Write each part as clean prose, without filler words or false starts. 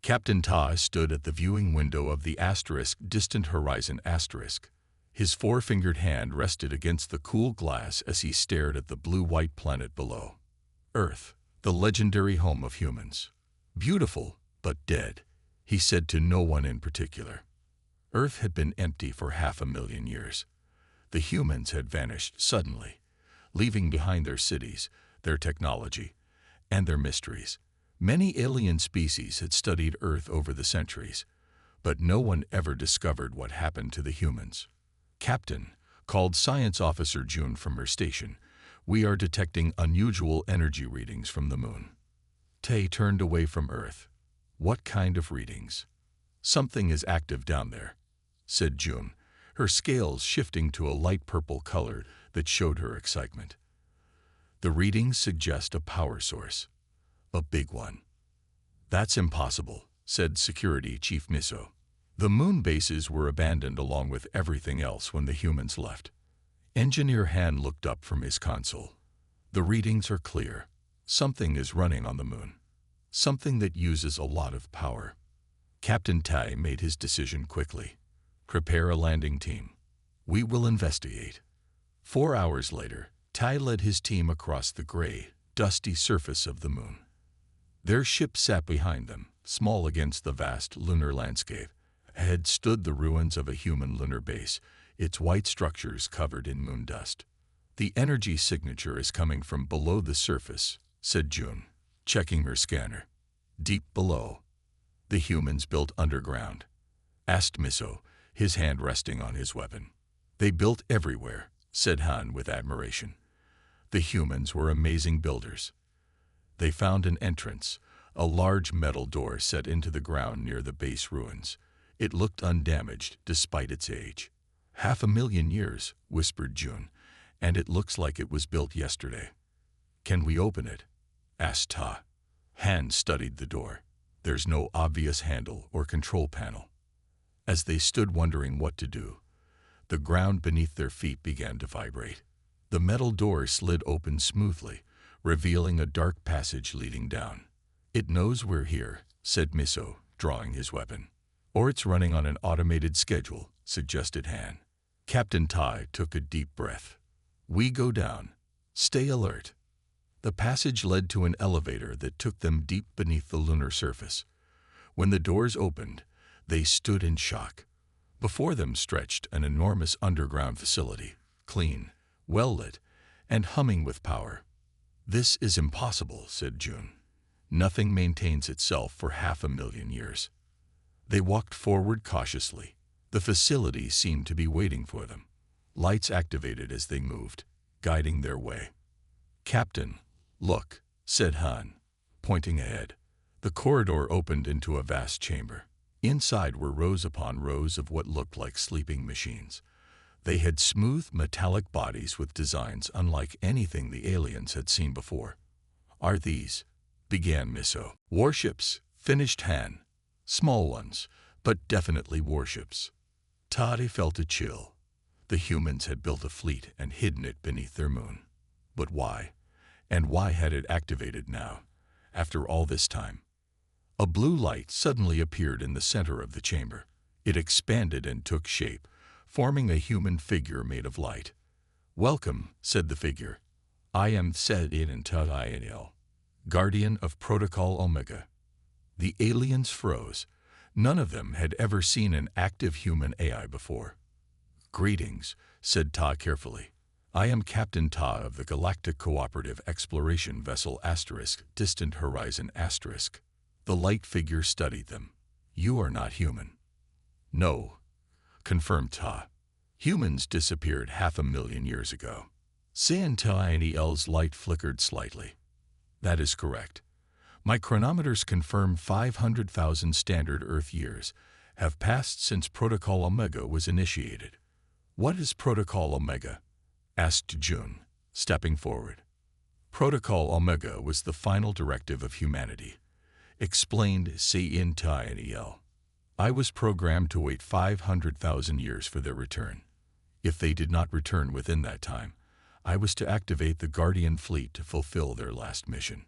Captain Ta stood at the viewing window of the distant horizon asterisk. His four-fingered hand rested against the cool glass as he stared at the blue-white planet below. Earth, the legendary home of humans. Beautiful, but dead, he said to no one in particular. Earth had been empty for 500,000 years. The humans had vanished suddenly, leaving behind their cities, their technology, and their mysteries. Many alien species had studied Earth over the centuries, but no one ever discovered what happened to the humans. "Captain," called Science Officer June from her station, "we are detecting unusual energy readings from the moon." Tay turned away from Earth. "What kind of readings?" "Something is active down there," said June, her scales shifting to a light purple color that showed her excitement. "The readings suggest a power source. A big one." "That's impossible," said Security Chief Miso. "The moon bases were abandoned along with everything else when the humans left." Engineer Han looked up from his console. "The readings are clear. Something is running on the moon. Something that uses a lot of power." Captain Tai made his decision quickly. "Prepare a landing team. We will investigate." 4 hours later, Tai led his team across the gray, dusty surface of the moon. Their ship sat behind them, small against the vast lunar landscape. Ahead stood the ruins of a human lunar base, its white structures covered in moon dust. "The energy signature is coming from below the surface," said June, checking her scanner. "Deep below." "The humans built underground?" asked Miso, his hand resting on his weapon. "They built everywhere," said Han with admiration. "The humans were amazing builders." They found an entrance, a large metal door set into the ground near the base ruins. It looked undamaged despite its age. 500,000 years, whispered June, "and it looks like it was built yesterday." "Can we open it?" asked Ta. Han studied the door. "There's no obvious handle or control panel." As they stood wondering what to do, the ground beneath their feet began to vibrate. The metal door slid open smoothly, revealing a dark passage leading down. "It knows we're here," said Miso, drawing his weapon. "Or it's running on an automated schedule," suggested Han. Captain Tai took a deep breath. "We go down. Stay alert." The passage led to an elevator that took them deep beneath the lunar surface. When the doors opened, they stood in shock. Before them stretched an enormous underground facility, clean, well-lit, and humming with power. "This is impossible," said June. "Nothing maintains itself for 500,000 years." They walked forward cautiously. The facility seemed to be waiting for them. Lights activated as they moved, guiding their way. "Captain, look," said Han, pointing ahead. The corridor opened into a vast chamber. Inside were rows upon rows of what looked like sleeping machines. They had smooth, metallic bodies with designs unlike anything the aliens had seen before. "Are these?" began Miso. "Warships," finished Han. "Small ones, but definitely warships." Toddy felt a chill. The humans had built a fleet and hidden it beneath their moon. But why? And why had it activated now, after all this time? A blue light suddenly appeared in the center of the chamber. It expanded and took shape, forming a human figure made of light. "Welcome," said the figure. "I am Sedin, Guardian of Protocol Omega." The aliens froze. None of them had ever seen an active human AI before. "Greetings," said Ta carefully. "I am Captain Ta of the Galactic Cooperative Exploration Vessel Distant Horizon *. The light figure studied them. "You are not human." "No," confirmed Ta. "Humans disappeared 500,000 years ago." Santiel's light flickered slightly. "That is correct. My chronometers confirm 500,000 standard Earth years have passed since Protocol Omega was initiated." "What is Protocol Omega?" asked June, stepping forward. "Protocol Omega was the final directive of humanity," explained Santiel. "I was programmed to wait 500,000 years for their return. If they did not return within that time, I was to activate the Guardian fleet to fulfill their last mission."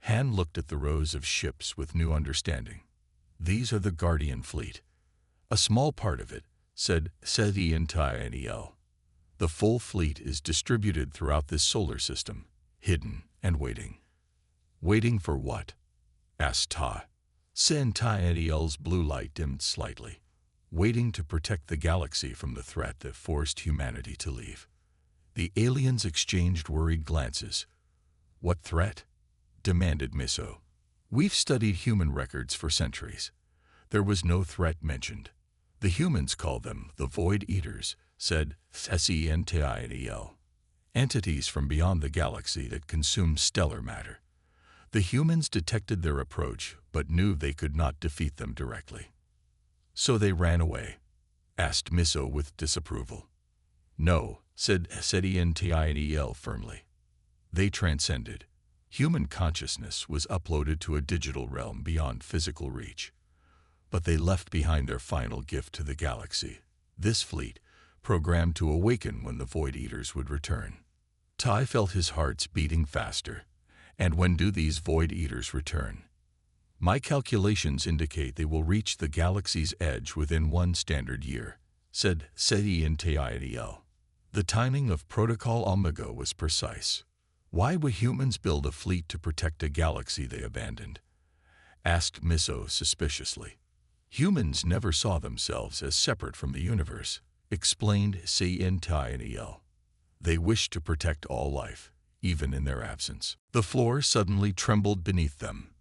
Han looked at the rows of ships with new understanding. These are the Guardian Fleet. A small part of it, said Sedi-Ntianel. The full fleet is distributed throughout this solar system, hidden and waiting. Waiting for what? Asked Ta. Sentianel's blue light dimmed slightly. Waiting to protect the galaxy from the threat that forced humanity to leave. The aliens exchanged worried glances. What threat? Demanded Miso. We've studied human records for centuries. There was no threat mentioned. The humans call them the Void Eaters, said Sentianel. Entities from beyond the galaxy that consume stellar matter. The humans detected their approach, but knew they could not defeat them directly. So they ran away? Asked Miso with disapproval. No, said Sentianel firmly. They transcended. Human consciousness was uploaded to a digital realm beyond physical reach. But they left behind their final gift to the galaxy. This fleet, programmed to awaken when the Void Eaters would return. Tai felt his heart's beating faster. And when do these Void Eaters return? My calculations indicate they will reach the galaxy's edge within 1 standard year, said Sedi-Ntianel. The timing of Protocol Omega was precise. Why would humans build a fleet to protect a galaxy they abandoned? Asked Miso suspiciously. Humans never saw themselves as separate from the universe, explained Sedi-Ntianel. They wished to protect all life, even in their absence. The floor suddenly trembled beneath them.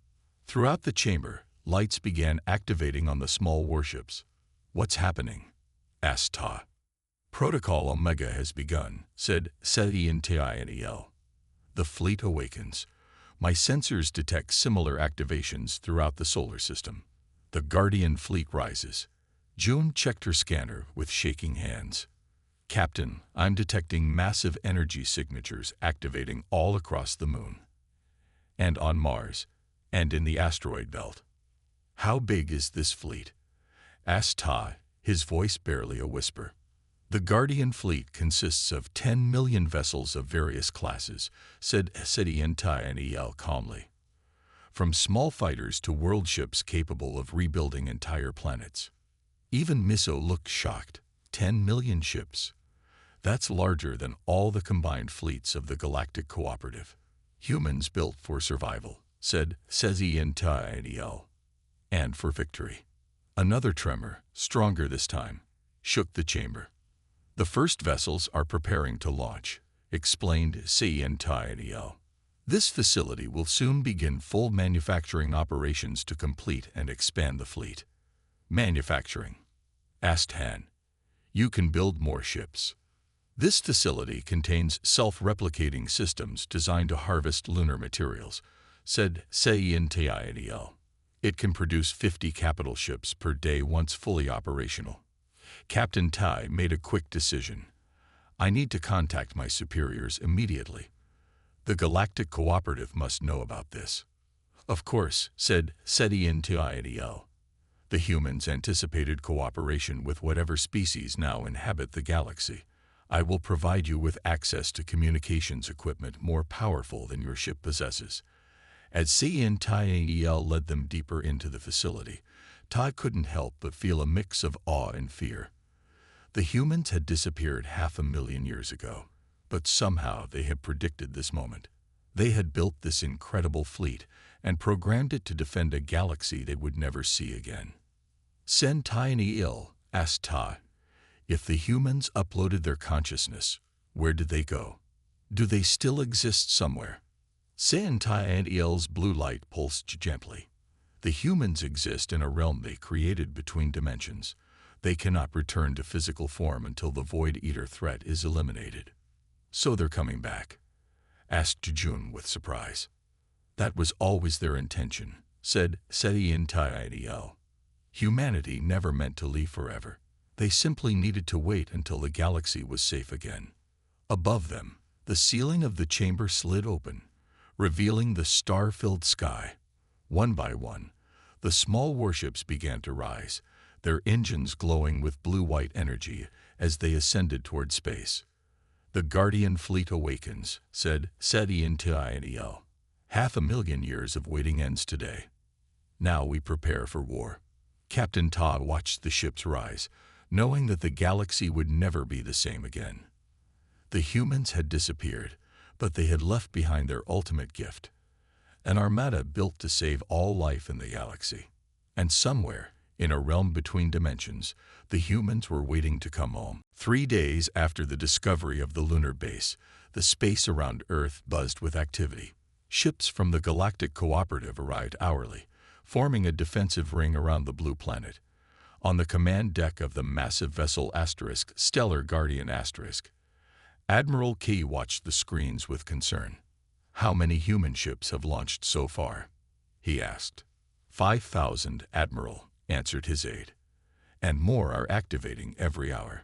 Throughout the chamber, lights began activating on the small warships. What's happening? Asked Ta. Protocol Omega has begun, said Sedi-Ntianel. The fleet awakens. My sensors detect similar activations throughout the solar system. The Guardian Fleet rises. June checked her scanner with shaking hands. Captain, I'm detecting massive energy signatures activating all across the moon. And on Mars, and in the asteroid belt. How big is this fleet? Asked Ta, his voice barely a whisper. The Guardian Fleet consists of 10 million vessels of various classes, said Sedi-Ntianel calmly. From small fighters to world ships capable of rebuilding entire planets. Even Miso looked shocked. 10 million ships. That's larger than all the combined fleets of the Galactic Cooperative. Humans built for survival, said Sedi-Ntianel. And for victory. Another tremor, stronger this time, shook the chamber. The first vessels are preparing to launch, explained Sedi-Ntianel. This facility will soon begin full manufacturing operations to complete and expand the fleet. Manufacturing? Asked Han. You can build more ships. This facility contains self-replicating systems designed to harvest lunar materials, said Sedi-Ntianel. It can produce 50 capital ships per day once fully operational. Captain Tai made a quick decision. I need to contact my superiors immediately. The Galactic Cooperative must know about this. Of course, said Sedi-Ntianel. The humans anticipated cooperation with whatever species now inhabit the galaxy. I will provide you with access to communications equipment more powerful than your ship possesses. As Sedi-Ntianel led them deeper into the facility, Todd couldn't help but feel a mix of awe and fear. The humans had disappeared 500,000 years ago, but somehow they had predicted this moment. They had built this incredible fleet and programmed it to defend a galaxy they would never see again. Sentianel asked Ta, if the humans uploaded their consciousness, where did they go? Do they still exist somewhere? Sentianel's blue light pulsed gently. The humans exist in a realm they created between dimensions. They cannot return to physical form until the Void Eater threat is eliminated. So they're coming back? Asked June with surprise. That was always their intention, said Sedi-Ntianel. Humanity never meant to leave forever. They simply needed to wait until the galaxy was safe again. Above them, the ceiling of the chamber slid open, revealing the star-filled sky. One by one, the small warships began to rise, their engines glowing with blue-white energy as they ascended toward space. The Guardian Fleet awakens, said Sedi-Ntianel. 500,000 years of waiting ends today. Now we prepare for war. Captain Todd watched the ships rise, knowing that the galaxy would never be the same again. The humans had disappeared, but they had left behind their ultimate gift, an armada built to save all life in the galaxy. And somewhere, in a realm between dimensions, the humans were waiting to come home. 3 days after the discovery of the lunar base, the space around Earth buzzed with activity. Ships from the Galactic Cooperative arrived hourly, forming a defensive ring around the blue planet. On the command deck of the massive vessel Stellar Guardian Admiral Key watched the screens with concern. "How many human ships have launched so far?" he asked. 5,000, Admiral, answered his aide. "And more are activating every hour."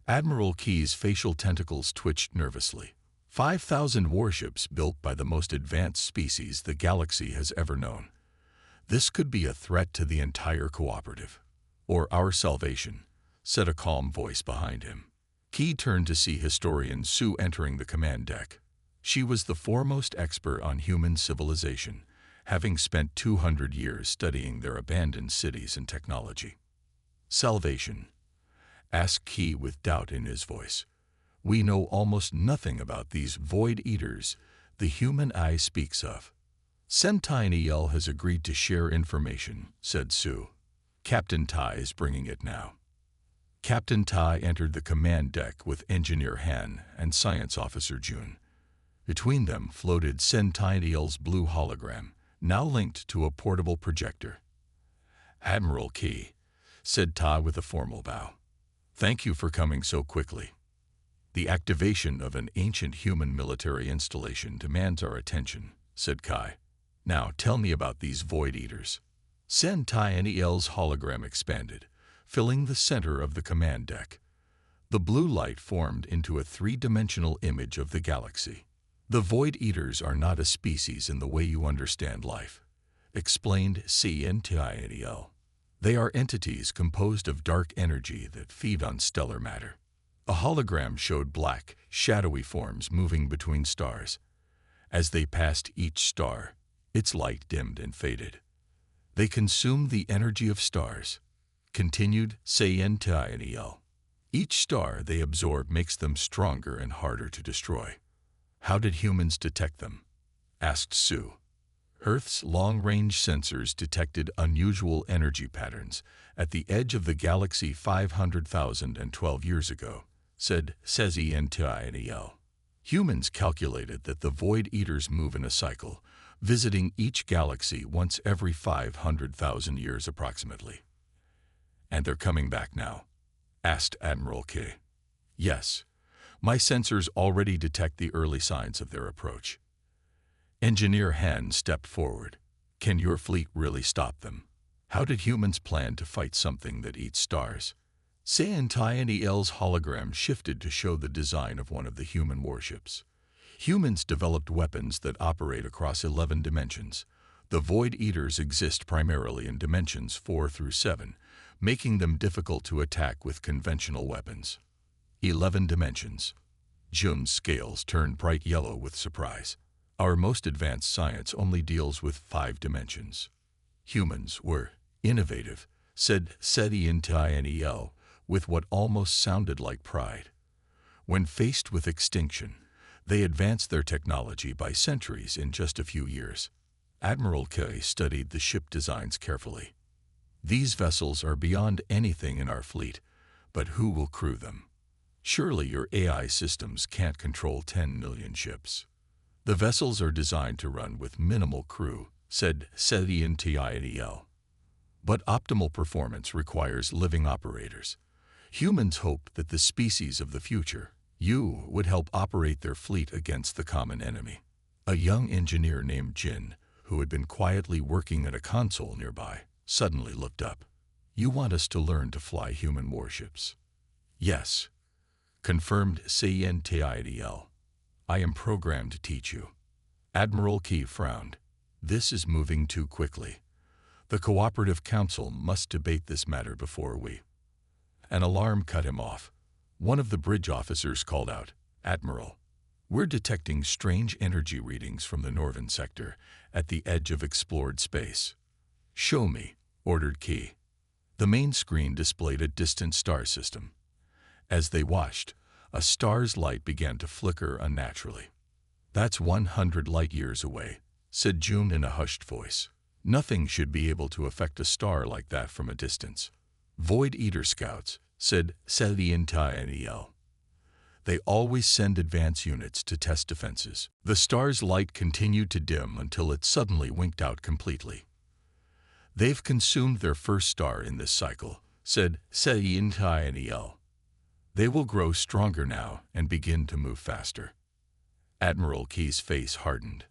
Admiral Key's facial tentacles twitched nervously. 5,000 warships built by the most advanced species the galaxy has ever known. This could be a threat to the entire cooperative. "Or our salvation," said a calm voice behind him. Key turned to see historian Sue entering the command deck. She was the foremost expert on human civilization, having spent 200 years studying their abandoned cities and technology. "Salvation?" asked Key with doubt in his voice. "We know almost nothing about these void eaters the human eye speaks of." "Sentinel has agreed to share information," said Sue. "Captain Tai is bringing it now." Captain Tai entered the command deck with Engineer Han and Science Officer Jun. Between them floated Sentinel's blue hologram, now linked to a portable projector. "Admiral Key," said Tai with a formal bow. "Thank you for coming so quickly. The activation of an ancient human military installation demands our attention," said Kai. "Now tell me about these void eaters." Sentinel's hologram expanded, filling the center of the command deck. The blue light formed into a three-dimensional image of the galaxy. "The void eaters are not a species in the way you understand life," explained Sentinel. "They are entities composed of dark energy that feed on stellar matter." A hologram showed black, shadowy forms moving between stars. As they passed each star, its light dimmed and faded. "They consume the energy of stars," continued Sentinel. "Each star they absorb makes them stronger and harder to destroy." "How did humans detect them?" asked Sue. "Earth's long-range sensors detected unusual energy patterns at the edge of the galaxy 500,012 years ago," said Sentinel. "Humans calculated that the void eaters move in a cycle, visiting each galaxy once every 500,000 years approximately." "And they're coming back now?" asked Admiral K. "Yes. My sensors already detect the early signs of their approach." Engineer Han stepped forward. "Can your fleet really stop them? How did humans plan to fight something that eats stars?" Sentinel's hologram shifted to show the design of one of the human warships. "Humans developed weapons that operate across 11 dimensions. The Void Eaters exist primarily in dimensions 4 through 7, making them difficult to attack with conventional weapons." 11 dimensions. Jun's scales turned bright yellow with surprise. "Our most advanced science only deals with 5 dimensions." "Humans were innovative," said Sentinel with what almost sounded like pride. "When faced with extinction, they advanced their technology by centuries in just a few years." Admiral K studied the ship designs carefully. "These vessels are beyond anything in our fleet, but who will crew them? Surely your AI systems can't control 10 million ships." "The vessels are designed to run with minimal crew," said Sentinel. "But optimal performance requires living operators. Humans hope that the species of the future, you, would help operate their fleet against the common enemy." A young engineer named Jin, who had been quietly working at a console nearby, suddenly looked up. "You want us to learn to fly human warships?" "Yes," confirmed Sentinel. "I am programmed to teach you." Admiral Key frowned. "This is moving too quickly. The Cooperative Council must debate this matter before we—" An alarm cut him off. One of the bridge officers called out, "Admiral, we're detecting strange energy readings from the northern sector at the edge of explored space." "Show me," ordered Key. The main screen displayed a distant star system. As they watched, a star's light began to flicker unnaturally. "That's 100 light-years away," said June in a hushed voice. "Nothing should be able to affect a star like that from a distance." "Void Eater scouts," said Sedientiniel. "They always send advance units to test defenses." The star's light continued to dim until it suddenly winked out completely. "They've consumed their first star in this cycle," said Sedientiniel. "They will grow stronger now and begin to move faster." Admiral Key's face hardened.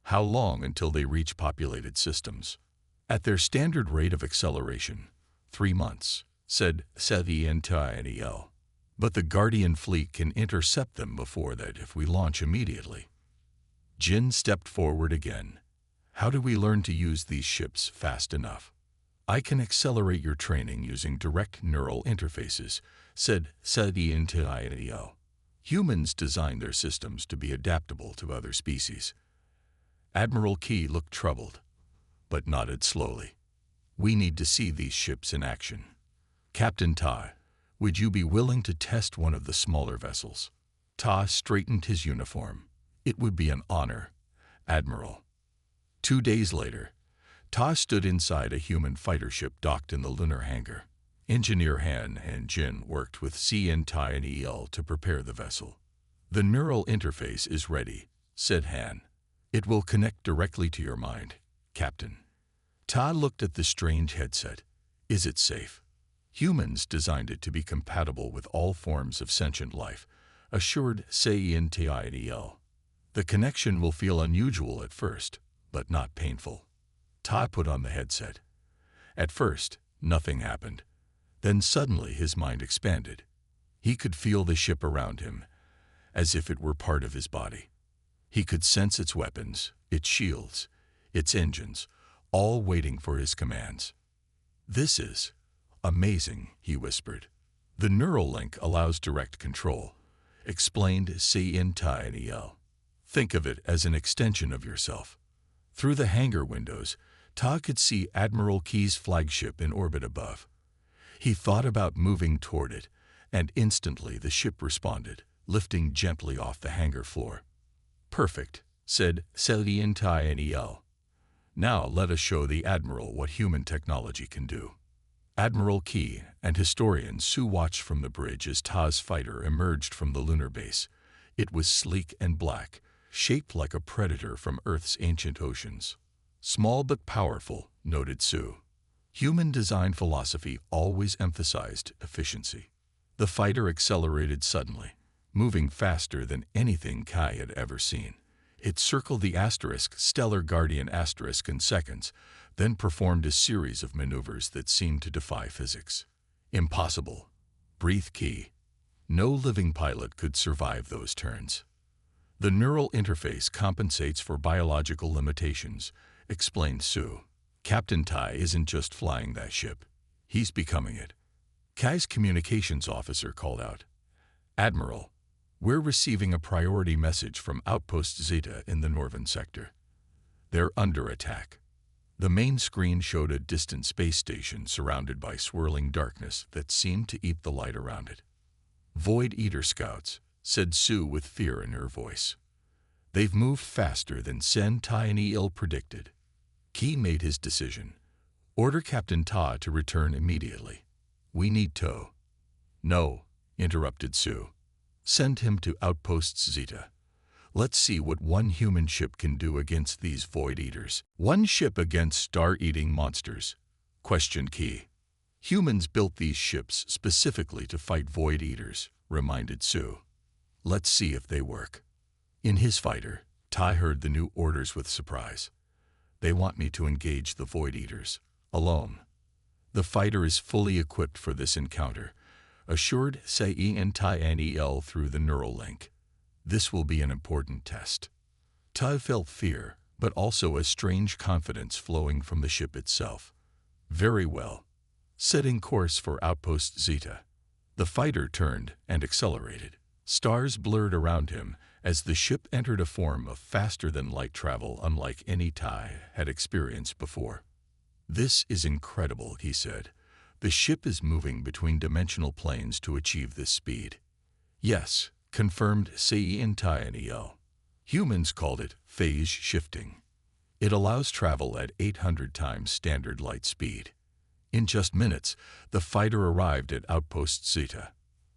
"How long until they reach populated systems?" "At their standard rate of acceleration, 3 months," said Sedientiniel. "But the Guardian fleet can intercept them before that if we launch immediately." Jin stepped forward again. "How do we learn to use these ships fast enough?" "I can accelerate your training using direct neural interfaces," said Sedientiniel. "Humans design their systems to be adaptable to other species." Admiral Key looked troubled, but nodded slowly. "We need to see these ships in action. Captain Ta, would you be willing to test one of the smaller vessels?" Ta straightened his uniform. "It would be an honor, Admiral." 2 days later, Ta stood inside a human fighter ship docked in the lunar hangar. Engineer Han and Jin worked with Sedientiniel to prepare the vessel. "The neural interface is ready," said Han. "It will connect directly to your mind, Captain." Ta looked at the strange headset. "Is it safe?" "Humans designed it to be compatible with all forms of sentient life," assured Sedientiniel. "The connection will feel unusual at first, but not painful." Ta put on the headset. At first, nothing happened. Then suddenly his mind expanded. He could feel the ship around him, as if it were part of his body. He could sense its weapons, its shields, its engines, all waiting for his commands. "This is amazing," he whispered. "The neural link allows direct control," explained Sedientiniel. "Think of it as an extension of yourself." Through the hangar windows, Ta could see Admiral Key's flagship in orbit above. He thought about moving toward it, and instantly the ship responded, lifting gently off the hangar floor. "Perfect," said Sedientiniel. "Now let us show the Admiral what human technology can do." Admiral Key and historian Su watched from the bridge as Ta's fighter emerged from the lunar base. It was sleek and black, shaped like a predator from Earth's ancient oceans. "Small but powerful," noted Su. Human design philosophy always emphasized efficiency. The fighter accelerated suddenly, moving faster than anything Kai had ever seen. It circled the stellar guardian in seconds, then performed a series of maneuvers that seemed to defy physics. "Impossible," breathed Key. "No living pilot could survive those turns." "The neural interface compensates for biological limitations," explained Su. "Captain Tai isn't just flying that ship. He's becoming it." Kai's communications officer called out, "Admiral, we're receiving a priority message from Outpost Zeta in the northern sector. They're under attack." The main screen showed a distant space station surrounded by swirling darkness that seemed to eat the light around it. "Void Eater scouts," said Su with fear in her voice. "They've moved faster than Sedientiniel predicted." Key made his decision. "Order Captain Ta to return immediately. We need tow." "No," interrupted Su. "Send him to Outpost Zeta. Let's see what one human ship can do against these Void Eaters." "One ship against star-eating monsters?" questioned Key. "Humans built these ships specifically to fight Void Eaters," reminded Su. "Let's see if they work." In his fighter, Tai heard the new orders with surprise. "They want me to engage the Void Eaters, alone." "The fighter is fully equipped for this encounter," assured Sedientiniel through the neural link. "This will be an important test." Tai felt fear, but also a strange confidence flowing from the ship itself. "Very well." Setting course for Outpost Zeta, the fighter turned and accelerated. Stars blurred around him as the ship entered a form of faster-than-light travel unlike any Tai had experienced before. "This is incredible," he said. The ship is moving between dimensional planes to achieve this speed. Yes, confirmed Sci-Fi. Humans called it phase shifting. It allows travel at 800 times standard light speed. In just minutes, the fighter arrived at Outpost Zeta.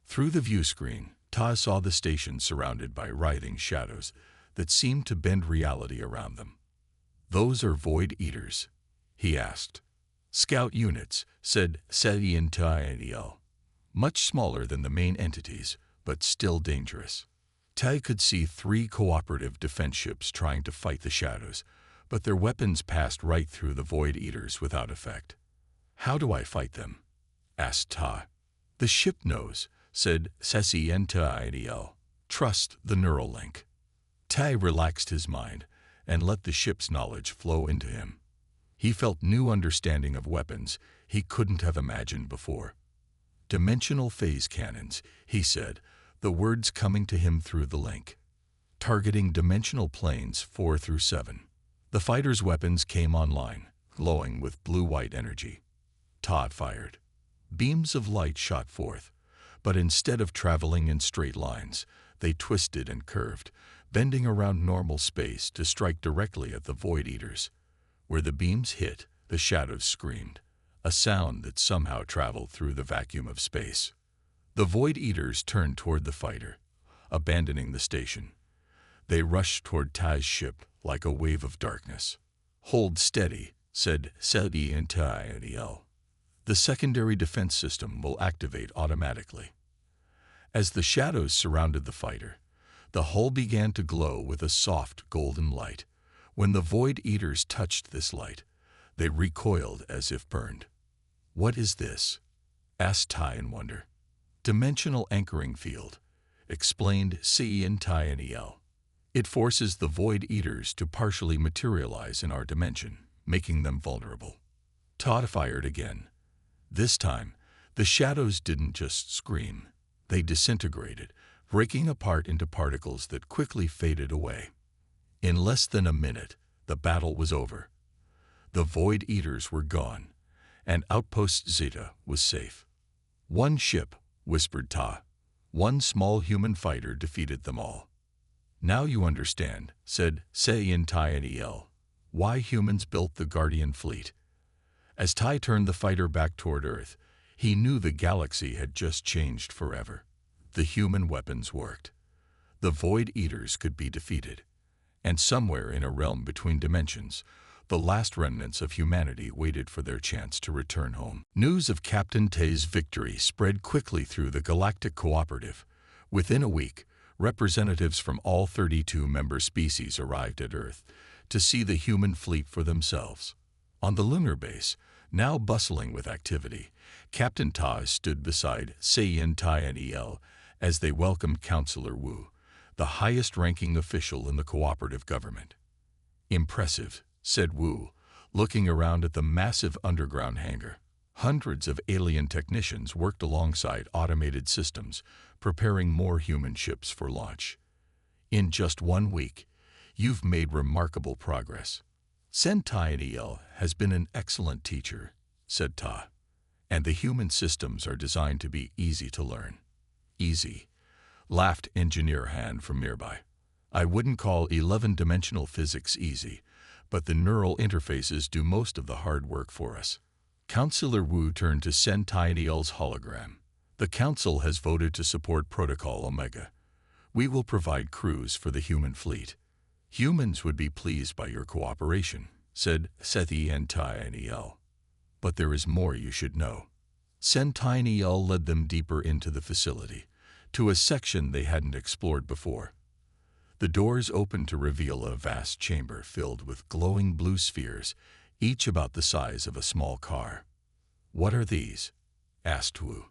Through the view screen, Ta saw the station surrounded by writhing shadows that seemed to bend reality around them. "Those are Void Eaters?" he asked. "Scout units," said Sci-Fi. "Much smaller than the main entities, but still dangerous." Tai could see 3 cooperative defense ships trying to fight the shadows, but their weapons passed right through the Void Eaters without effect. "How do I fight them?" asked Ta. "The ship knows," said Sci-Fi. "Trust the neural link." Tai relaxed his mind and let the ship's knowledge flow into him. He felt new understanding of weapons he couldn't have imagined before. "Dimensional phase cannons," he said, the words coming to him through the link. "Targeting dimensional planes 4 through 7. The fighter's weapons came online, glowing with blue-white energy. Ta fired. Beams of light shot forth, but instead of traveling in straight lines, they twisted and curved, bending around normal space to strike directly at the Void Eaters. Where the beams hit, the shadows screamed, a sound that somehow traveled through the vacuum of space. The Void Eaters turned toward the fighter, abandoning the station. They rushed toward Tai's ship like a wave of darkness. "Hold steady," said Sci-Fi. "The secondary defense system will activate automatically." As the shadows surrounded the fighter, the hull began to glow with a soft golden light. When the Void Eaters touched this light, they recoiled as if burned. "What is this?" asked Tai in wonder. "Dimensional anchoring field," explained Sci-Fi. "It forces the Void Eaters to partially materialize in our dimension, making them vulnerable." Ta fired again. This time, the shadows didn't just scream. They disintegrated, breaking apart into particles that quickly faded away. In less than a minute, the battle was over. The Void Eaters were gone, and Outpost Zeta was safe. "One ship," whispered Ta. "One small human fighter defeated them all." "Now you understand," said Sci-Fi, "why humans built the Guardian fleet." As Tai turned the fighter back toward Earth, he knew the galaxy had just changed forever. The human weapons worked. The Void Eaters could be defeated. And somewhere in a realm between dimensions, the last remnants of humanity waited for their chance to return home. News of Captain Tai's victory spread quickly through the Galactic Cooperative. Within a week, representatives from all 32 member species arrived at Earth to see the human fleet for themselves. On the lunar base, now bustling with activity, Captain Tai stood beside Sci-Fi as they welcomed Counselor Wu, the highest-ranking official in the cooperative government. "Impressive," said Wu, looking around at the massive underground hangar. Hundreds of alien technicians worked alongside automated systems, preparing more human ships for launch. "In just 1 week, you've made remarkable progress." "Sci-Fi has been an excellent teacher," said Ta, "and the human systems are designed to be easy to learn." "Easy," laughed Engineer Han from nearby. "I wouldn't call 11-dimensional physics easy, but the neural interfaces do most of the hard work for us." Counselor Wu turned to Sci-Fi's hologram. "The Council has voted to support Protocol Omega. We will provide crews for the human fleet. Humans would be pleased by your cooperation," said Sci-Fi. "But there is more you should know." Sci-Fi led them deeper into the facility, to a section they hadn't explored before. The doors opened to reveal a vast chamber filled with glowing blue spheres, each about the size of a small car. "What are these?" asked Wu.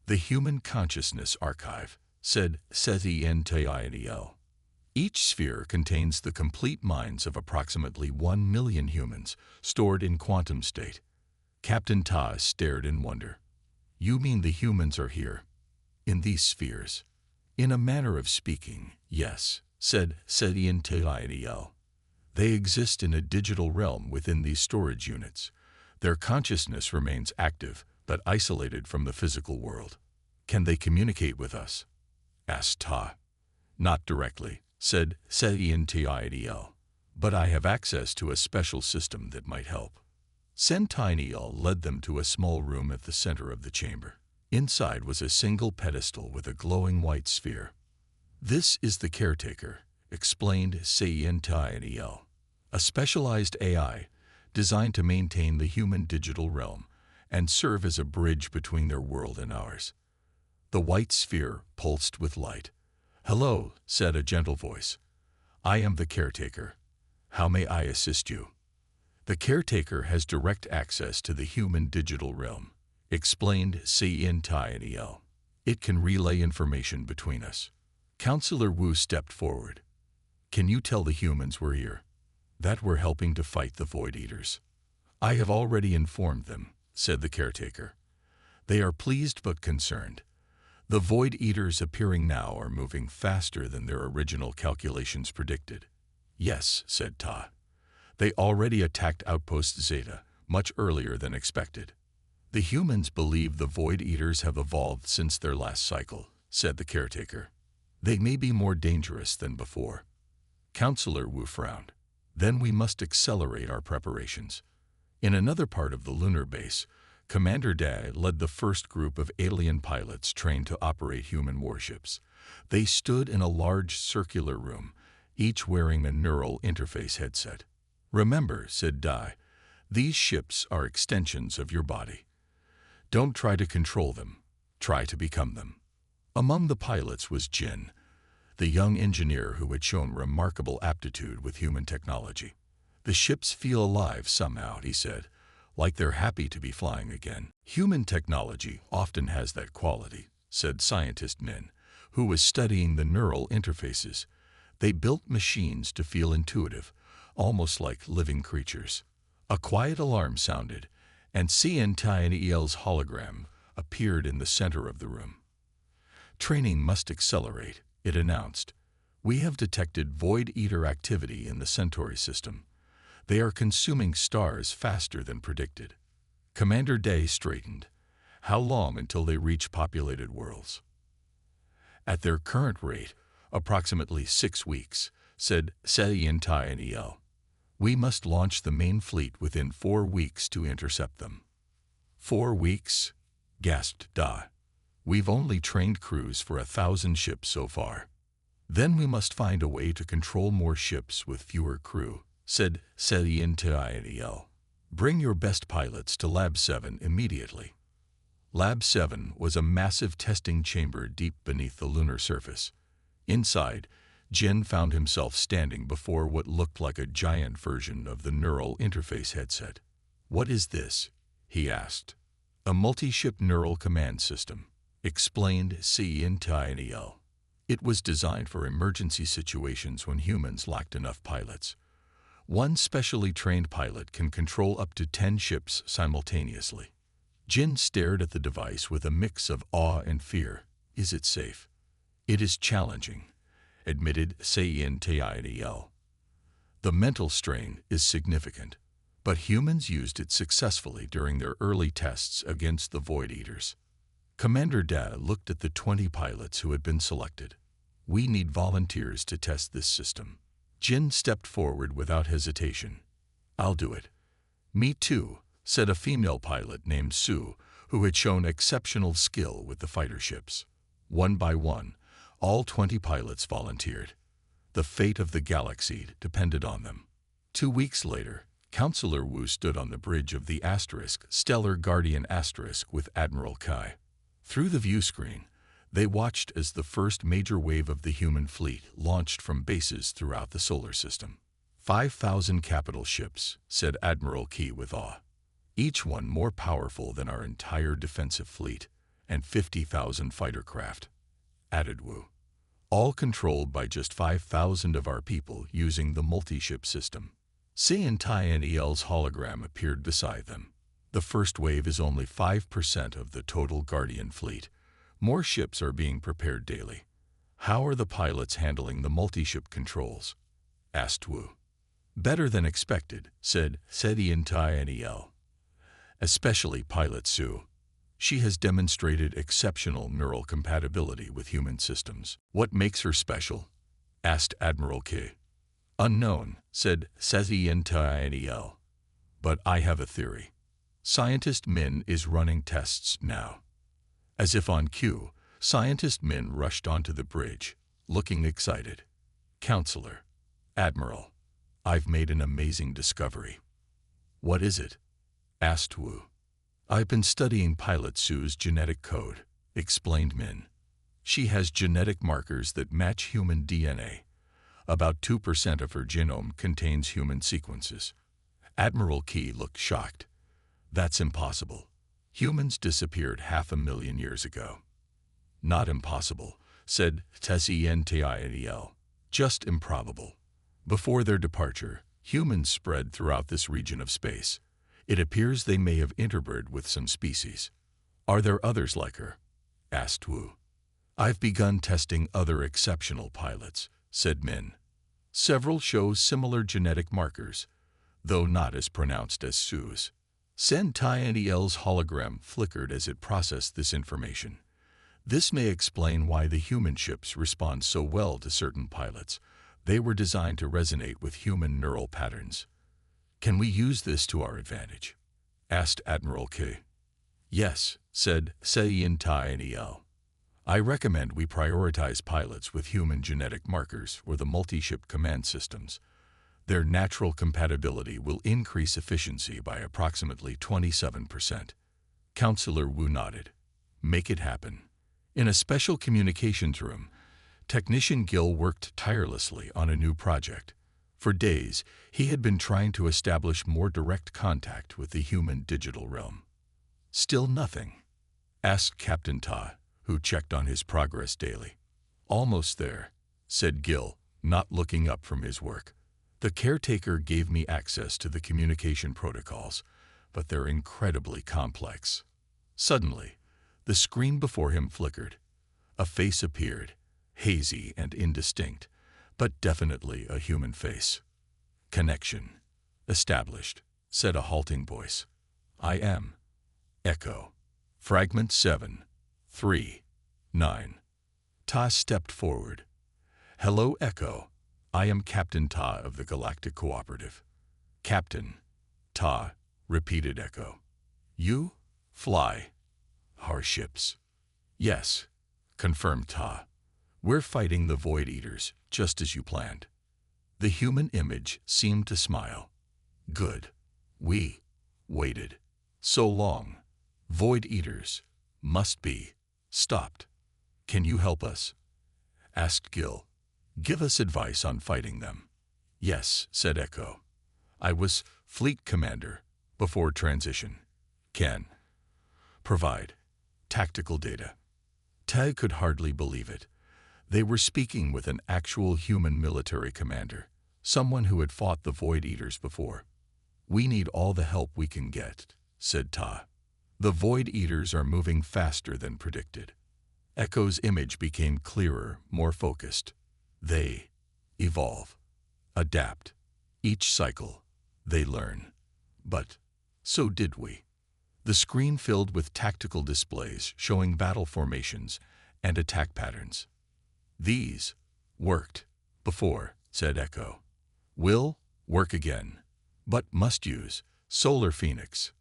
"The Human Consciousness Archive," said Sci-Fi. "Each sphere contains the complete minds of approximately 1 million humans, stored in quantum state." Captain Ta stared in wonder. "You mean the humans are here, in these spheres?" "In a manner of speaking, yes," said Sci-Fi. "They exist in a digital realm within these storage units. Their consciousness remains active, but isolated from the physical world. Can they communicate with us? Asked Ta. Not directly, said Scientidl. But I have access to a special system that might help. Scientidl led them to a small room at the center of the chamber. Inside was a single pedestal with a glowing white sphere. This is the caretaker, explained Scientidl. A specialized AI designed to maintain the human digital realm and serve as a bridge between their world and ours. The white sphere pulsed with light. "Hello," said a gentle voice. "I am the caretaker. How may I assist you?" The caretaker has direct access to the human digital realm, explained Scientidl. It can relay information between us. Counselor Wu stepped forward. "Can you tell the humans we're here? That we're helping to fight the Void Eaters?" "I have already informed them," said the caretaker. "They are pleased but concerned. The Void Eaters appearing now are moving faster than their original calculations predicted." "Yes," said Ta. "They already attacked Outpost Zeta much earlier than expected." "The humans believe the Void Eaters have evolved since their last cycle," said the caretaker. "They may be more dangerous than before." Counselor Wu frowned. "Then we must accelerate our preparations." In another part of the lunar base, Commander Dai led the first group of alien pilots trained to operate human warships. They stood in a large circular room, each wearing a neural interface headset. "Remember," said Dai, "these ships are extensions of your body. Don't try to control them. Try to become them." Among the pilots was Jin, the young engineer who had shown remarkable aptitude with human technology. "The ships feel alive somehow," he said, "like they're happy to be flying again." "Human technology often has that quality," said scientist Min, who was studying the neural interfaces. "They built machines to feel intuitive, almost like living creatures." A quiet alarm sounded, and Scientidl's hologram appeared in the center of the room. "Training must accelerate," it announced. "We have detected Void Eater activity in the Centauri system. They are consuming stars faster than predicted." Commander Day straightened. "How long until they reach populated worlds?" "At their current rate, approximately 6 weeks," said Scientidl. "We must launch the main fleet within 4 weeks to intercept them." "4 weeks?" gasped Da. "We've only trained crews for 1,000 ships so far." "Then we must find a way to control more ships with fewer crew," said Scientidl. "Bring your best pilots to Lab 7 immediately." Lab 7 was a massive testing chamber deep beneath the lunar surface. Inside, Jin found himself standing before what looked like a giant version of the neural interface headset. "What is this?" he asked. "A multi-ship neural command system," explained Scientidl. "It was designed for emergency situations when humans lacked enough pilots. One specially trained pilot can control up to 10 ships simultaneously." Jin stared at the device with a mix of awe and fear. "Is it safe?" "It is challenging," admitted Scientidl. "The mental strain is significant, but humans used it successfully during their early tests against the Void Eaters." Commander Da looked at the 20 pilots who had been selected. "We need volunteers to test this system." Jin stepped forward without hesitation. "I'll do it." "Me too," said a female pilot named Sue, who had shown exceptional skill with the fighter ships. One by one, all 20 pilots volunteered. The fate of the galaxy depended on them. 2 weeks later, Counselor Wu stood on the bridge of the Stellar Guardian with Admiral Kai. Through the view screen, they watched as the first major wave of the human fleet launched from bases throughout the solar system. 5,000 capital ships, said Admiral Key with awe. Each one more powerful than our entire defensive fleet, and 50,000 fighter craft, added Wu. All controlled by just 5,000 of our people using the multi-ship system. Scientidl's hologram appeared beside them. The first wave is only 5% of the total Guardian fleet. More ships are being prepared daily. How are the pilots handling the multi-ship controls? Asked Wu. Better than expected, said Scientidl. Especially Pilot Sue. She has demonstrated exceptional neural compatibility with human systems. What makes her special? Asked Admiral K. Unknown, said Sezientianel. But I have a theory. Scientist Min is running tests now. As if on cue, Scientist Min rushed onto the bridge, looking excited. Counselor, Admiral, I've made an amazing discovery. What is it? Asked Wu. I've been studying Pilot Sue's genetic code, explained Min. She has genetic markers that match human DNA. About 2% of her genome contains human sequences. Admiral Key looked shocked. That's impossible. Humans disappeared 500,000 years ago. Not impossible, said Sezientianel. Just improbable. Before their departure, humans spread throughout this region of space. It appears they may have interbred with some species. Are there others like her? Asked Wu. I've begun testing other exceptional pilots, said Min. Several show similar genetic markers, though not as pronounced as Sue's. Sezientianel's hologram flickered as it processed this information. This may explain why the human ships respond so well to certain pilots. They were designed to resonate with human neural patterns. Can we use this to our advantage? Asked Admiral K. Yes, said Sezientianel. I recommend we prioritize pilots with human genetic markers or the multi-ship command systems. Their natural compatibility will increase efficiency by approximately 27%. Counselor Wu nodded. Make it happen. In a special communications room, Technician Gil worked tirelessly on a new project. For days, he had been trying to establish more direct contact with the human digital realm. Still nothing? Asked Captain Ta, who checked on his progress daily. Almost there, said Gil, not looking up from his work. The caretaker gave me access to the communication protocols, but they're incredibly complex. Suddenly, the screen before him flickered. A face appeared, hazy and indistinct, but definitely a human face. Connection established, said a halting voice. I am Echo. Fragment 7, 3, 9. Ta stepped forward. Hello, Echo. I am Captain Ta of the Galactic Cooperative. Captain Ta, repeated Echo. You fly our ships. Yes, confirmed Ta. We're fighting the Void Eaters, just as you planned. The human image seemed to smile. Good. We waited so long. Void Eaters must be stopped. Can you help us? Asked Gil. Give us advice on fighting them. Yes, said Echo. I was fleet commander before transition. Can provide tactical data. Tag could hardly believe it. They were speaking with an actual human military commander, someone who had fought the Void Eaters before. We need all the help we can get, said Ta. The Void Eaters are moving faster than predicted. Echo's image became clearer, more focused. They evolve, adapt. Each cycle, they learn. But so did we. The screen filled with tactical displays showing battle formations and attack patterns. These worked before, said Echo. Will work again, but must use Solar Phoenix.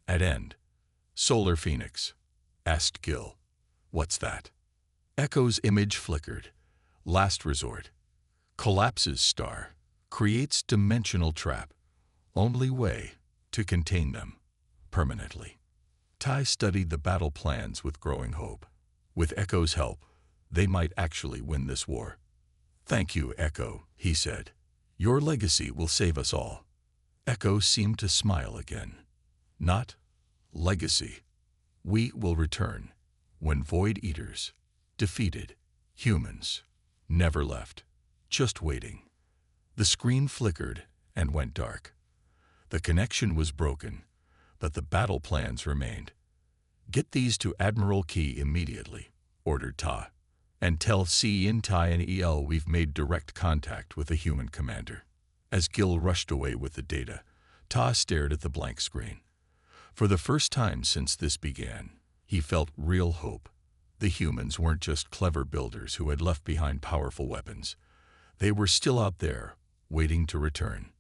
At end. Solar Phoenix, asked Gil. What's that? Echo's image flickered. Last resort. Collapses star. Creates dimensional trap. Only way to contain them permanently. Tai studied the battle plans with growing hope. With Echo's help, they might actually win this war. Thank you, Echo, he said. Your legacy will save us all. Echo seemed to smile again. Not legacy. We will return when Void Eaters defeated humans. Never left, just waiting. The screen flickered and went dark. The connection was broken, but the battle plans remained. Get these to Admiral Key immediately, ordered Ta, and tell Sezientianel we've made direct contact with a human commander. As Gil rushed away with the data, Ta stared at the blank screen. For the first time since this began, He felt real hope. The humans weren't just clever builders who had left behind powerful weapons. They were still out there, waiting to return.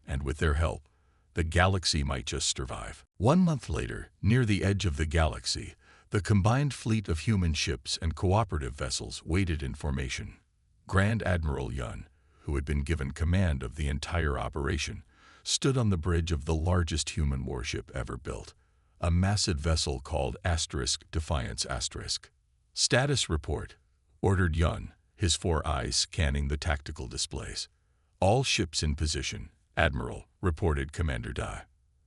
And with their help, the galaxy might just survive. 1 month later, near the edge of the galaxy, the combined fleet of human ships and cooperative vessels waited in formation. Grand Admiral Yun, who had been given command of the entire operation, stood on the bridge of the largest human warship ever built, a massive vessel called Defiance *. Status report, ordered Yun, his 4 eyes scanning the tactical displays. All ships in position, Admiral, reported Commander Dai.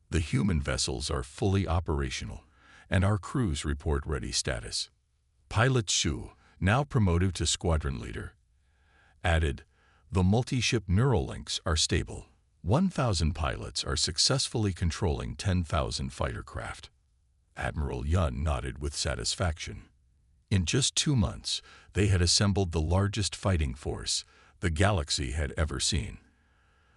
The human vessels are fully operational, and our crews report ready status. Pilot Su, now promoted to squadron leader, added, the multi-ship neural links are stable. 1,000 pilots are successfully controlling 10,000 fighter craft. Admiral Yun nodded with satisfaction. In just 2 months, they had assembled the largest fighting force the galaxy had ever seen.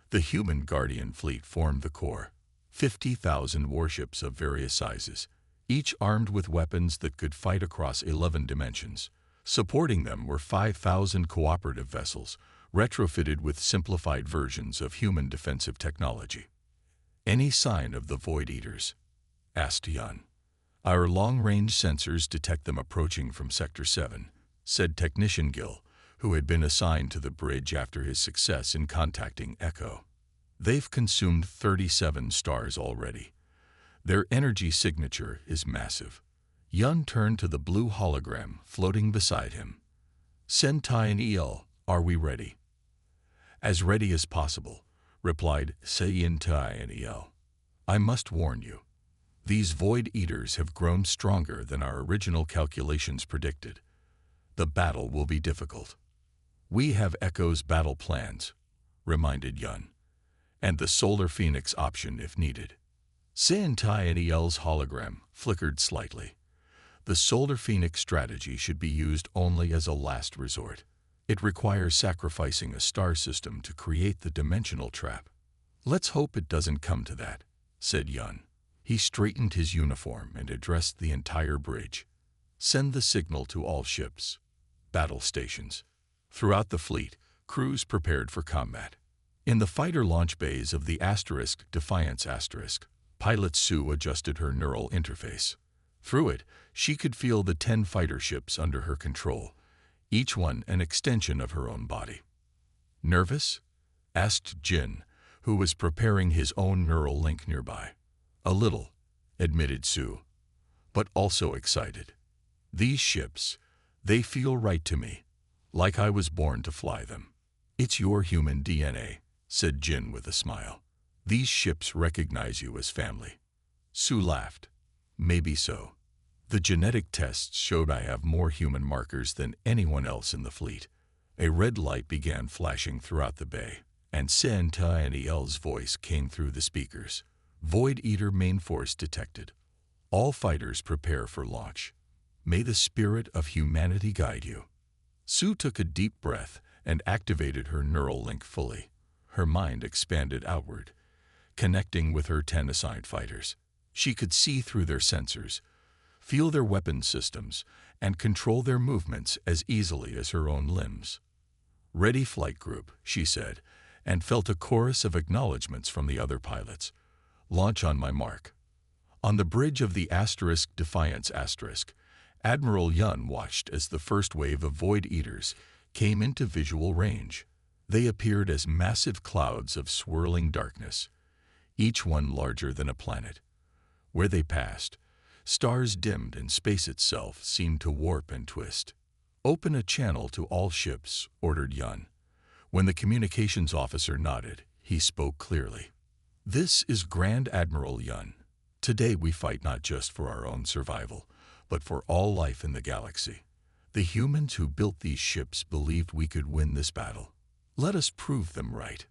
The human Guardian fleet formed the core, 50,000 warships of various sizes, each armed with weapons that could fight across 11 dimensions. Supporting them were 5,000 cooperative vessels, retrofitted with simplified versions of human defensive technology. Any sign of the Void Eaters? Asked Yun. Our long-range sensors detect them approaching from Sector 7, said Technician Gil, who had been assigned to the bridge after his success in contacting Echo. They've consumed 37 stars already. Their energy signature is massive. Yun turned to the blue hologram floating beside him. Sentai and EL, are we ready? As ready as possible, replied Sentai and EL. I must warn you. These Void Eaters have grown stronger than our original calculations predicted. The battle will be difficult. We have Echo's battle plans, reminded Yun, and the Solar Phoenix option if needed. Sentai and EL's hologram flickered slightly. The Solar Phoenix strategy should be used only as a last resort. It requires sacrificing a star system to create the dimensional trap. Let's hope it doesn't come to that, said Yun. He straightened his uniform and addressed the entire bridge. Send the signal to all ships, battle stations. Throughout the fleet, crews prepared for combat. In the fighter launch bays of the Defiance *, Pilot Su adjusted her neural interface. Through it, she could feel the 10 fighter ships under her control, each one an extension of her own body. Nervous? Asked Jin, who was preparing his own neural link nearby. A little, admitted Su, but also excited. These ships, they feel right to me, like I was born to fly them. It's your human DNA, said Jin with a smile. These ships recognize you as family. Su laughed. Maybe so. The genetic tests showed I have more human markers than anyone else in the fleet. A red light began flashing throughout the bay, and Sentai and EL's voice came through the speakers. Void Eater main force detected. All fighters prepare for launch. May the spirit of humanity guide you. Su took a deep breath and activated her neural link fully. Her mind expanded outward, connecting with her 10 assigned fighters. She could see through their sensors, feel their weapon systems, and control their movements as easily as her own limbs. Ready, flight group, she said, and felt a chorus of acknowledgments from the other pilots. Launch on my mark. On the bridge of the Defiance *, Admiral Yun watched as the first wave of Void Eaters came into visual range. They appeared as massive clouds of swirling darkness, each one larger than a planet. Where they passed, stars dimmed and space itself seemed to warp and twist. Open a channel to all ships, ordered Yun. When the communications officer nodded, he spoke clearly. This is Grand Admiral Yun. Today we fight not just for our own survival, but for all life in the galaxy. The humans who built these ships believed we could win this battle. Let us prove them right.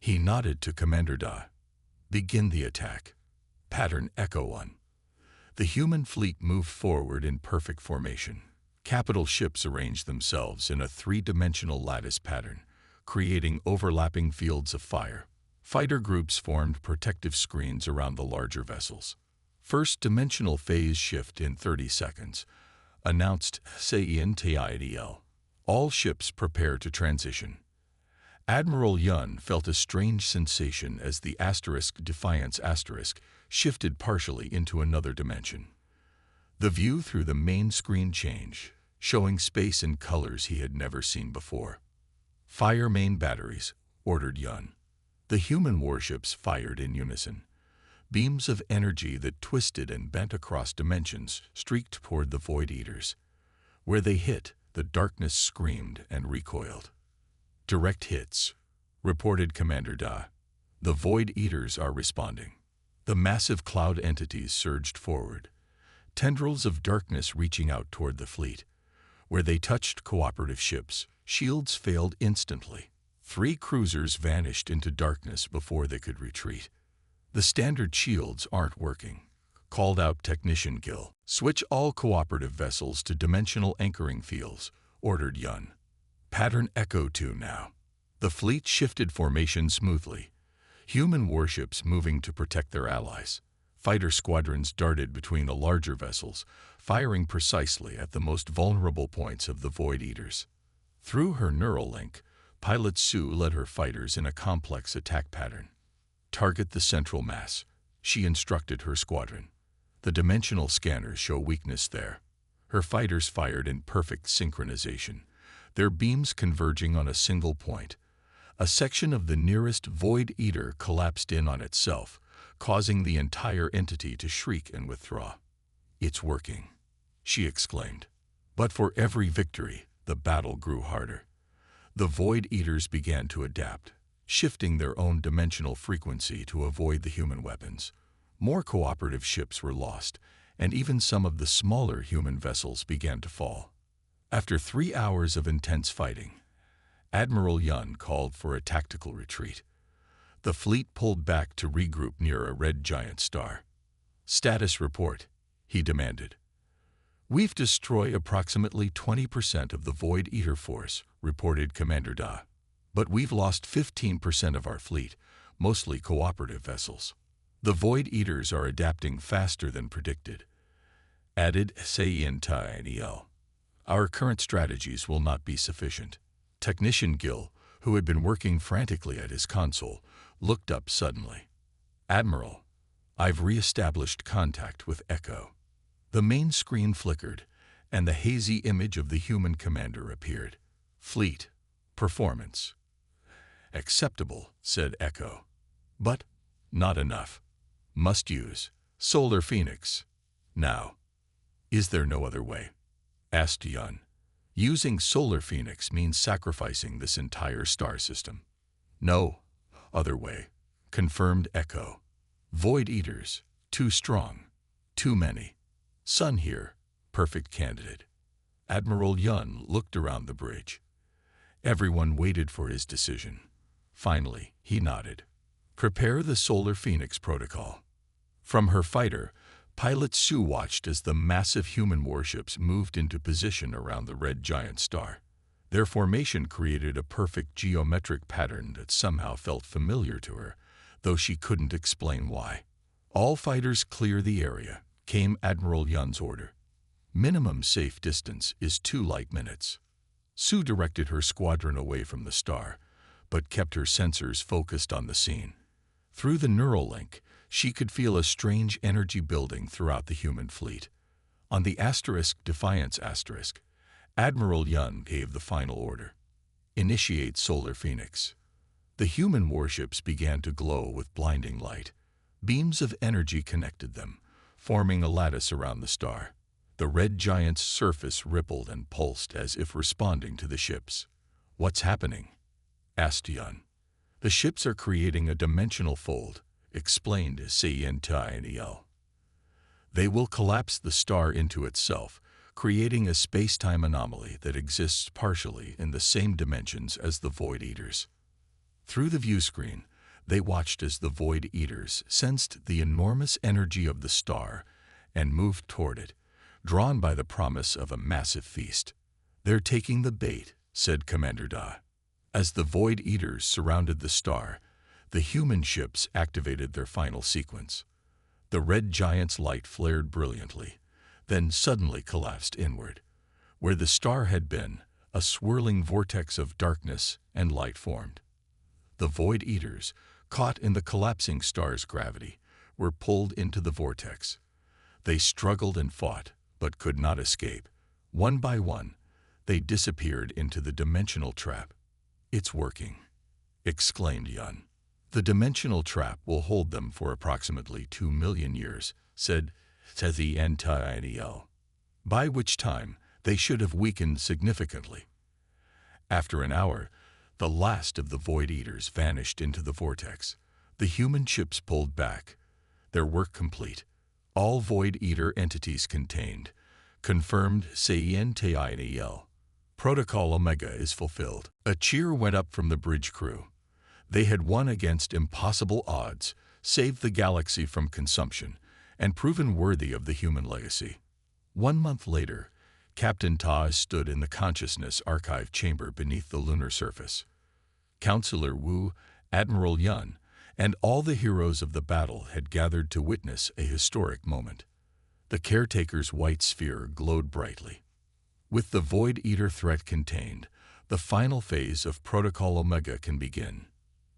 He nodded to Commander Da. Begin the attack. Pattern Echo 1. The human fleet moved forward in perfect formation. Capital ships arranged themselves in a 3-dimensional lattice pattern, creating overlapping fields of fire. Fighter groups formed protective screens around the larger vessels. First dimensional phase shift in 30 seconds, announced Sci-Fi. All ships prepare to transition. Admiral Yun felt a strange sensation as the Defiance shifted partially into another dimension. The view through the main screen changed, showing space in colors he had never seen before. Fire main batteries, ordered Yun. The human warships fired in unison. Beams of energy that twisted and bent across dimensions streaked toward the Void Eaters. Where they hit, the darkness screamed and recoiled. Direct hits, reported Commander Da. The Void Eaters are responding. The massive cloud entities surged forward, tendrils of darkness reaching out toward the fleet. Where they touched cooperative ships, shields failed instantly. 3 cruisers vanished into darkness before they could retreat. The standard shields aren't working, called out Technician Gil. Switch all cooperative vessels to dimensional anchoring fields, ordered Yun. Pattern Echo 2 now. The fleet shifted formation smoothly, human warships moving to protect their allies. Fighter squadrons darted between the larger vessels, firing precisely at the most vulnerable points of the Void Eaters. Through her neural link, Pilot Sue led her fighters in a complex attack pattern. Target the central mass, she instructed her squadron. The dimensional scanners show weakness there. Her fighters fired in perfect synchronization, their beams converging on a single point. A section of the nearest Void Eater collapsed in on itself, causing the entire entity to shriek and withdraw. "It's working," she exclaimed. But for every victory, the battle grew harder. The Void Eaters began to adapt, shifting their own dimensional frequency to avoid the human weapons. More cooperative ships were lost, and even some of the smaller human vessels began to fall. After 3 hours of intense fighting, Admiral Yun called for a tactical retreat. The fleet pulled back to regroup near a red giant star. "Status report," he demanded. "We've destroyed approximately 20% of the Void Eater force," reported Commander Da. "But we've lost 15% of our fleet, mostly cooperative vessels. The Void Eaters are adapting faster than predicted," added Sci-Fi. "Our current strategies will not be sufficient." Technician Gil, who had been working frantically at his console, looked up suddenly. "Admiral, I've re-established contact with Echo." The main screen flickered, and the hazy image of the human commander appeared. "Fleet. Performance. Acceptable," said Echo. "But not enough. Must use Solar Phoenix. Now." "Is there no other way?" asked Yun. "Using Solar Phoenix means sacrificing this entire star system." "No other way," confirmed Echo. "Void Eaters, too strong, too many. Sun here, perfect candidate." Admiral Yun looked around the bridge. Everyone waited for his decision. Finally, he nodded. "Prepare the Solar Phoenix protocol." From her fighter, Pilot Sue watched as the massive human warships moved into position around the red giant star. Their formation created a perfect geometric pattern that somehow felt familiar to her, though she couldn't explain why. "All fighters clear the area," came Admiral Yun's order. "Minimum safe distance is 2 light minutes." Sue directed her squadron away from the star, but kept her sensors focused on the scene. Through the neural link, she could feel a strange energy building throughout the human fleet. On the Defiance Admiral Yun gave the final order: "Initiate Solar Phoenix." The human warships began to glow with blinding light. Beams of energy connected them, forming a lattice around the star. The red giant's surface rippled and pulsed as if responding to the ships. "What's happening?" asked Yun. "The ships are creating a dimensional fold," explained Sci-Fi. "They will collapse the star into itself, creating a space-time anomaly that exists partially in the same dimensions as the Void Eaters." Through the view screen, they watched as the Void Eaters sensed the enormous energy of the star and moved toward it, drawn by the promise of a massive feast. "They're taking the bait," said Commander Da. As the Void Eaters surrounded the star, the human ships activated their final sequence. The red giant's light flared brilliantly, then suddenly collapsed inward. Where the star had been, a swirling vortex of darkness and light formed. The Void Eaters, caught in the collapsing star's gravity, were pulled into the vortex. They struggled and fought, but could not escape. One by one, they disappeared into the dimensional trap. "It's working," exclaimed Yun. "The dimensional trap will hold them for approximately 2 million years," said the NTIL, "by which time they should have weakened significantly." After an hour, the last of the Void Eaters vanished into the vortex. The human ships pulled back, their work complete. All Void Eater entities contained. Confirmed CENTINEL. Protocol Omega is fulfilled. A cheer went up from the bridge crew. They had won against impossible odds, saved the galaxy from consumption, and proven worthy of the human legacy. 1 month later, Captain Ta stood in the consciousness archive chamber beneath the lunar surface. Counselor Wu, Admiral Yun, and all the heroes of the battle had gathered to witness a historic moment. The caretaker's white sphere glowed brightly. With the Void Eater threat contained, the final phase of Protocol Omega can begin.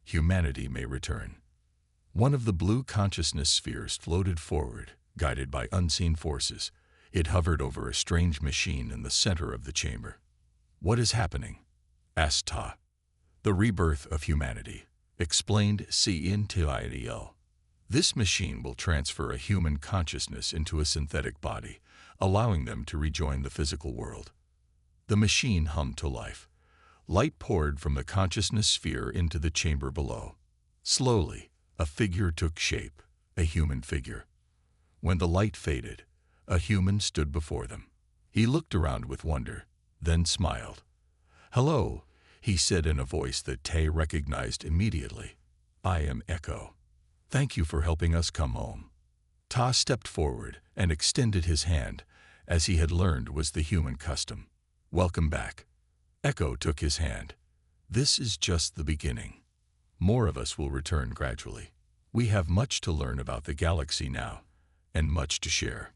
Humanity may return. One of the blue consciousness spheres floated forward, guided by unseen forces. It hovered over a strange machine in the center of the chamber. "What is happening?" asked Ta. "The rebirth of humanity," explained CENTIL. "This machine will transfer a human consciousness into a synthetic body, allowing them to rejoin the physical world." The machine hummed to life. Light poured from the consciousness sphere into the chamber below. Slowly, a figure took shape, a human figure. When the light faded, a human stood before them. He looked around with wonder, then smiled. "Hello," he said in a voice that Tay recognized immediately. "I am Echo. Thank you for helping us come home." Ta stepped forward and extended his hand, as he had learned was the human custom. "Welcome back." Echo took his hand. "This is just the beginning. More of us will return gradually. We have much to learn about the galaxy now, and much to share."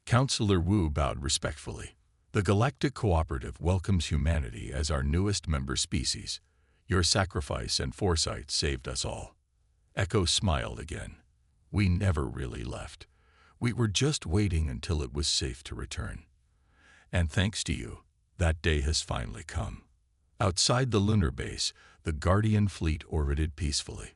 Counselor Wu bowed respectfully. "The Galactic Cooperative welcomes humanity as our newest member species. Your sacrifice and foresight saved us all." Echo smiled again. "We never really left. We were just waiting until it was safe to return. And thanks to you, that day has finally come." Outside the lunar base, the Guardian fleet orbited peacefully.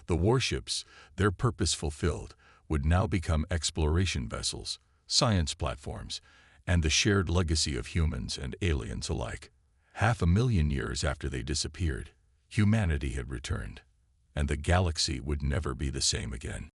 The warships, their purpose fulfilled, would now become exploration vessels, science platforms, and the shared legacy of humans and aliens alike. 500,000 years after they disappeared, humanity had returned, and the galaxy would never be the same again.